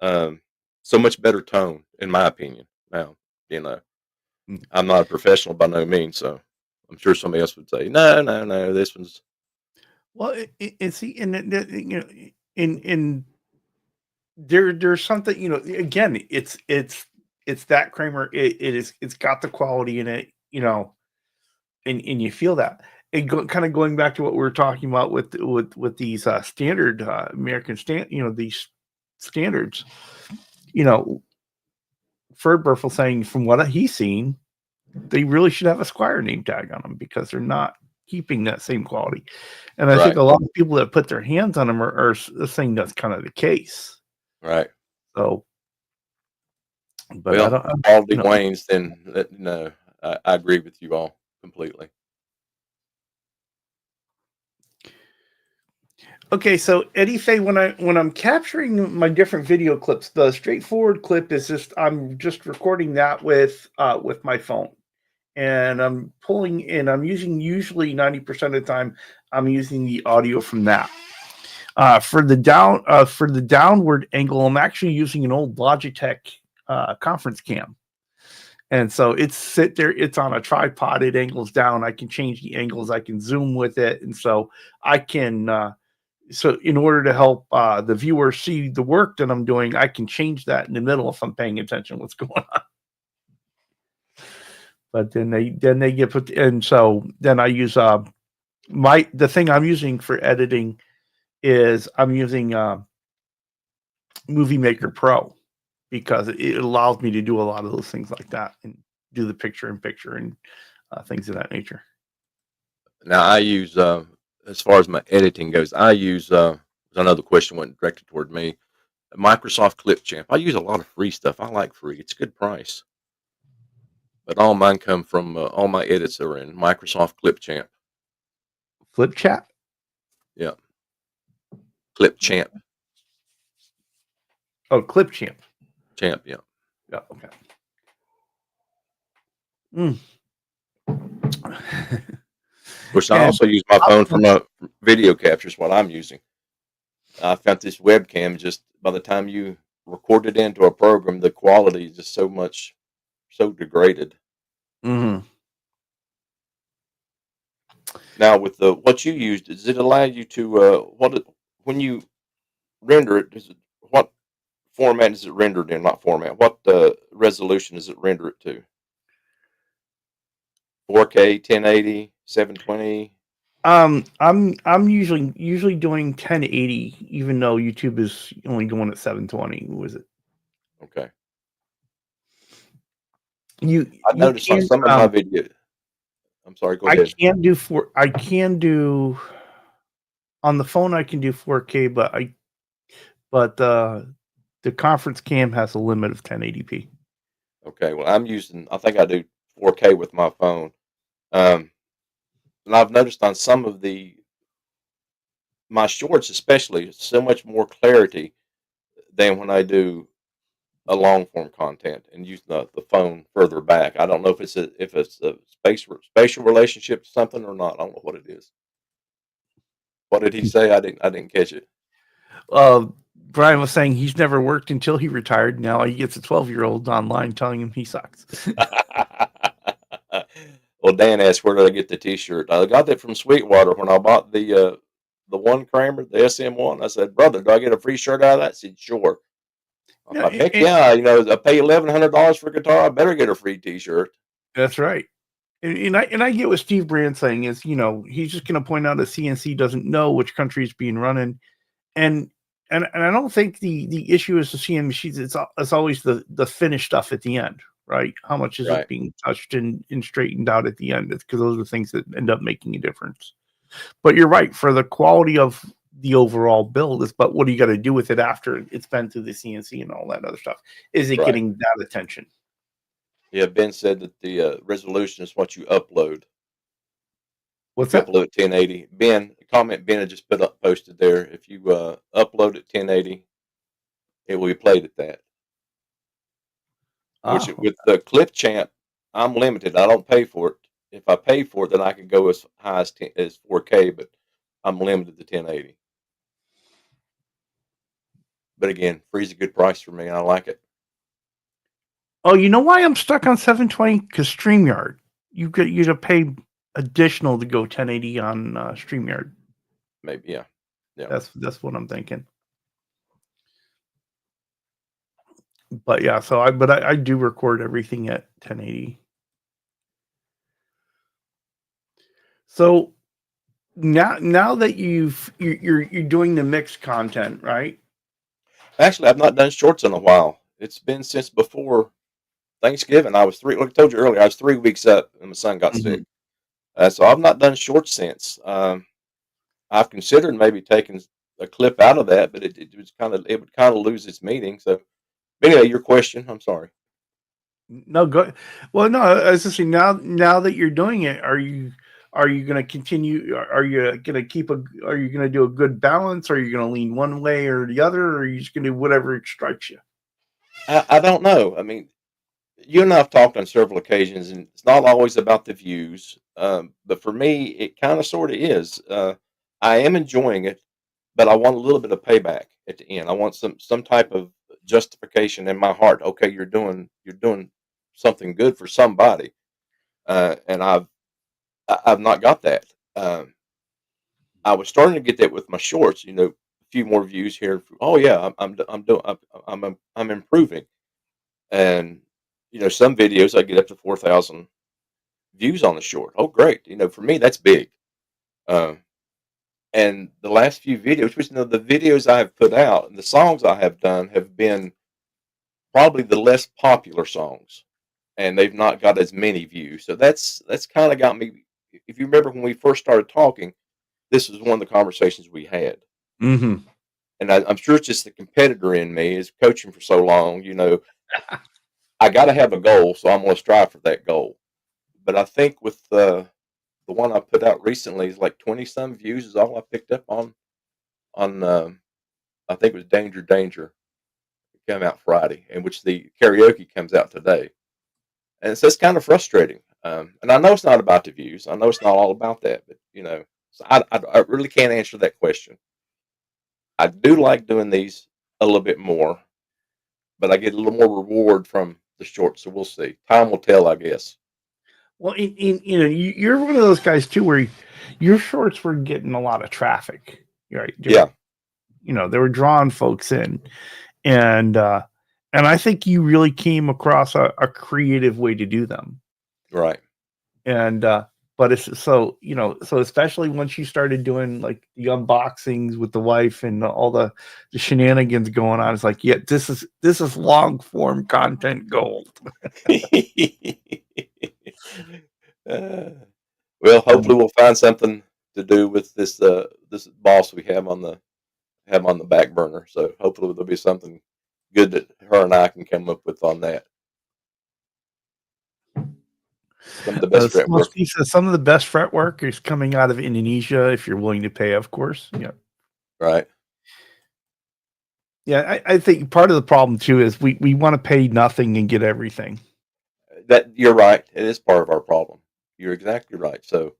um, so much better tone, in my opinion. Now, you know, I'm not a professional by no means, so I'm sure somebody else would say, no, no, no, this one's Well, see, and in there's something again, it's that Kramer. It's got the quality in it, and you feel that. And kind of going back to what we were talking about with these standard American these standards, you know, Ferdberfel saying from what he's seen, they really should have a Squire name tag on them because they're not keeping that same quality. And I think right, a lot of people that put their hands on them are saying that's kind of the case. right. So, but I Well, don't, quality wanes, then no, I agree with you all completely. Okay, so Eddie Faye, when I'm capturing my different video clips, the straightforward clip is just I'm just recording that with my phone, and I'm using usually 90% of the time I'm using the audio from that. For the downward angle, I'm actually using an old Logitech conference cam. And so it's on a tripod, it angles down. I can change the angles, I can zoom with it. And so I can, so in order to help the viewer see the work that I'm doing, I can change that in the middle if I'm paying attention to what's going on. But then they get put, and so then I use the thing I'm using for editing is I'm using Movie Maker Pro because it allows me to do a lot of those things like that and do the picture in picture and things of that nature. Now I use, as far as my editing goes, I use, another question went directed toward me. Microsoft Clipchamp. I use a lot of free stuff. I like free. It's a good price. But all mine come from, all my edits are in Microsoft Clipchamp. Flip chat? Yeah. Clipchamp. Oh, Clipchamp. Champ, yeah. Yeah, okay. Mm. Of course, I also use my phone for my video captures, what I'm using. I found this webcam, just by the time you record it into a program, the quality is just so degraded. Mm-hmm. Now, with what you used, does it allow you to when you render it? What format is it rendered in? Not format. What resolution does it render it to? 4K, 1080, 720. I'm usually doing 1080, even though YouTube is only going at 720. Was it? Okay. I noticed on some of my video. I'm sorry. Go ahead. I can do on the phone. I can do 4K, but the conference cam has a limit of 1080p. Okay. Well, I think I do 4K with my phone. And I've noticed on some of my shorts, especially, so much more clarity than when I do a long form content and use the phone further back. I don't know if it's a spatial relationship to something or not. I don't know what it is. What did he say? I didn't catch it. Brian was saying he's never worked until he retired. Now he gets a 12-year-old online telling him he sucks. Well, Dan asked, where did I get the T-shirt? I got that from Sweetwater when I bought the one Kramer, the SM1. I said, brother, do I get a free shirt out of that? He said, sure. I thought, heck yeah, I pay $1,100 for a guitar. I better get a free T-shirt. That's right. And I get what Steve Brand's saying is, he's just going to point out that CNC doesn't know which country is being run in. And I don't think the issue is the CNC machines. It's always the finished stuff at the end, right? How much is it being touched and straightened out at the end? It's because those are things that end up making a difference. But you're right, for the quality of the overall build is, but what do you got to do with it after it's been through the CNC and all that other stuff? Is it getting that attention? Yeah, Ben said that the resolution is what you upload. What's that? Upload 1080. Ben, comment Ben had just posted there. If you upload at 1080, it will be played at that. Which with the Clipchamp, I'm limited. I don't pay for it. If I pay for it, then I can go as high as 4K, but I'm limited to 1080. But again, free's a good price for me, and I like it. Oh, you know why I'm stuck on 720? Because StreamYard, you to pay additional to go 1080 on StreamYard. Maybe, yeah. That's what I'm thinking. But yeah, so I do record everything at 1080. So now that you're doing the mixed content, right? Actually, I've not done shorts in a while. It's been since before Thanksgiving. Like I told you earlier, I was 3 weeks up and my son got sick. So I've not done shorts since. I've considered maybe taking a clip out of that, but it would kind of lose its meaning. So anyway, your question, I'm sorry. No, go. Well, no, I was just saying now that you're doing it, are you Are you going to continue? Are you going to are you going to do a good balance? Are you going to lean one way or the other? Or are you just going to do whatever strikes you? I don't know. I mean, you and I have talked on several occasions, and it's not always about the views. But for me, it kind of sort of is. I am enjoying it, but I want a little bit of payback at the end. I want some type of justification in my heart. Okay, you're doing something good for somebody, and I've not got that. Um, I was starting to get that with my shorts. A few more views here. Oh yeah, I'm doing I'm improving, and some videos I get up to 4,000 views on the short. Oh great, for me that's big. Um, and the last few videos, which the videos I have put out and the songs I have done have been probably the less popular songs, and they've not got as many views. So that's kind of got me. If you remember when we first started talking, this was one of the conversations we had. Mm-hmm. And I'm sure it's just the competitor in me is coaching for so long. I got to have a goal, so I'm going to strive for that goal. But I think with the one I put out recently is like 20 some views is all I picked up on I think it was Danger Danger. It came out Friday, and which the karaoke comes out today. And so it's kind of frustrating. And I know it's not about the views. I know it's not all about that, but so I really can't answer that question. I do like doing these a little bit more, but I get a little more reward from the short. So we'll see. Time will tell, I guess. Well, you're one of those guys too, where your shorts were getting a lot of traffic, right? Yeah. They were drawing folks in, and I think you really came across a creative way to do them, Right. and but it's so especially once you started doing like the unboxings with the wife and all the shenanigans going on, it's like, yeah, this is long form content gold. Uh, well, hopefully we'll find something to do with this boss we have on the back burner. So hopefully there'll be something good that her and I can come up with on that. Some of the best fretwork. Some of the best fretwork is coming out of Indonesia, if you're willing to pay, of course. Yeah. Right. Yeah, I think part of the problem too is we want to pay nothing and get everything. That you're right. It is part of our problem. You're exactly right. So,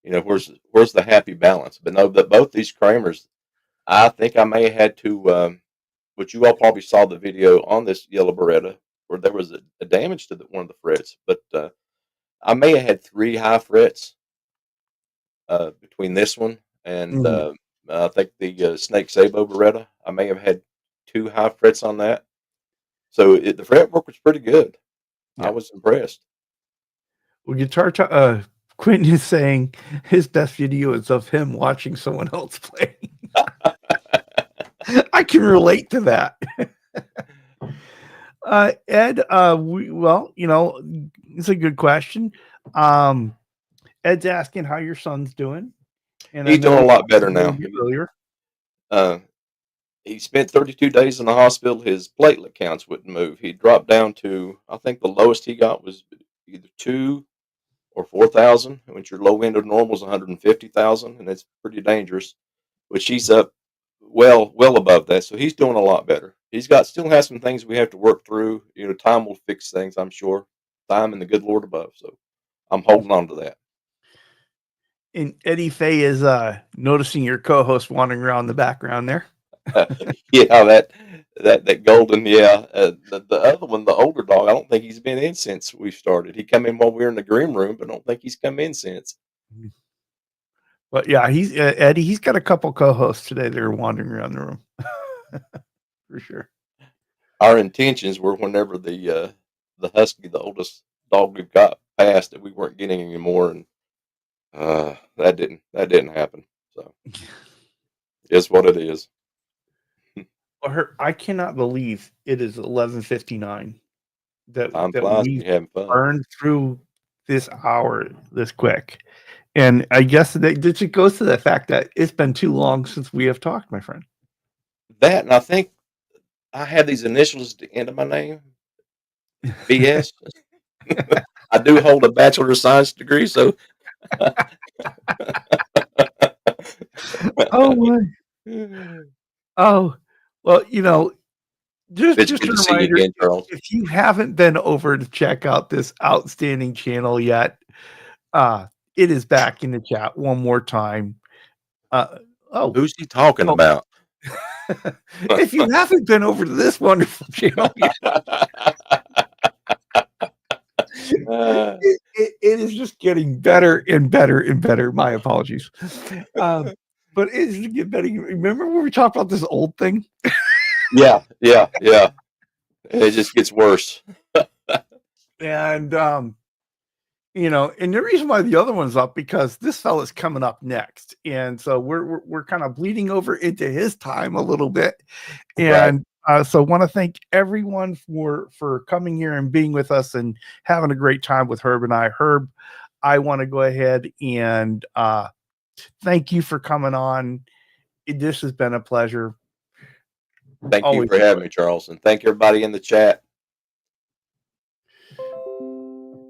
where's the happy balance? But no, but both these Kramers, I think I may have had to, which you all probably saw the video on this yellow Beretta where there was a damage to one of the frets, but I may have had 3 high frets between this one and I think the Snake Sabo Beretta. I may have had 2 high frets on that. So the fretwork was pretty good. Yeah. I was impressed. Well, Quentin is saying his best video is of him watching someone else play. I can relate to that. Ed, it's a good question. Ed's asking how your son's doing. And he's doing a lot better now. Earlier. He spent 32 days in the hospital. His platelet counts wouldn't move. He dropped down to, I think the lowest he got was either 2 or 4,000, which your low end of normal is 150,000, and it's pretty dangerous. But she's up well above that, so he's doing a lot better. He's still has some things we have to work through. Time will fix things, I'm sure. Time and the good Lord above. So I'm holding on to that. And Eddie Fay is noticing your co-host wandering around the background there. Yeah, that golden, yeah. The other one, the older dog, I don't think he's been in since we started. He come in while we were in the green room, but I don't think he's come in since. But yeah, he's Eddie. He's got a couple co-hosts today that are wandering around the room, for sure. Our intentions were whenever the husky, the oldest dog we've got, passed, that we weren't getting anymore, and that didn't happen. So it's what it is. I cannot believe it is 11:59 that we burned through this hour this quick. And I guess that it goes to the fact that it's been too long since we have talked, my friend. That, and I think I have these initials at the end of my name, BS. I do hold a Bachelor of Science degree, so Oh my. Oh, well, just It's just good a to see you reminder, again, Charles. if you haven't been over to check out this outstanding channel yet, uh, it is back in the chat one more time. Uh, oh, Who's he talking oh, about? if you haven't been over to this wonderful channel yet, it is just getting better and better and better. My apologies. But it's getting better. Remember when we talked about this old thing? Yeah. It just gets worse. And and the reason why the other one's up, because this fella's coming up next, and so we're kind of bleeding over into his time a little bit, and so want to thank everyone for coming here and being with us and having a great time with Herb and I. Herb, I want to go ahead and thank you for coming on. This has been a pleasure. Thank you Always for having me, Charles, and thank everybody in the chat.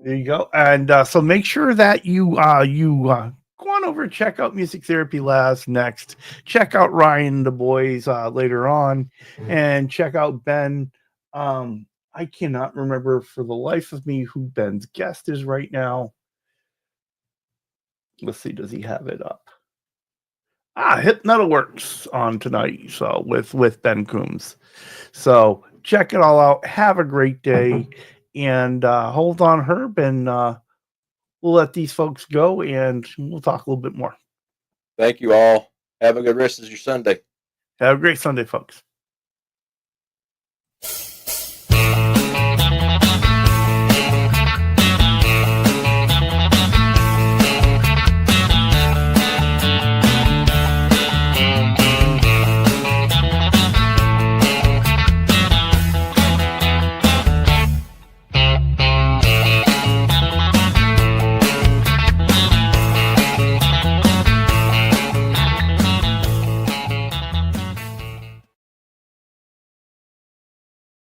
There you go. And so make sure that you go on over and check out Music Therapy Labs next. Check out Ryan and the boys later on, and check out Ben. I cannot remember for the life of me who Ben's guest is right now. Let's see, does he have it up? Hypnotaworks on tonight. So with Ben Coombs. So check it all out. Have a great day, and hold on, Herb, and we'll let these folks go, and we'll talk a little bit more. Thank you all. Have a good rest of your Sunday. Have a great Sunday, folks.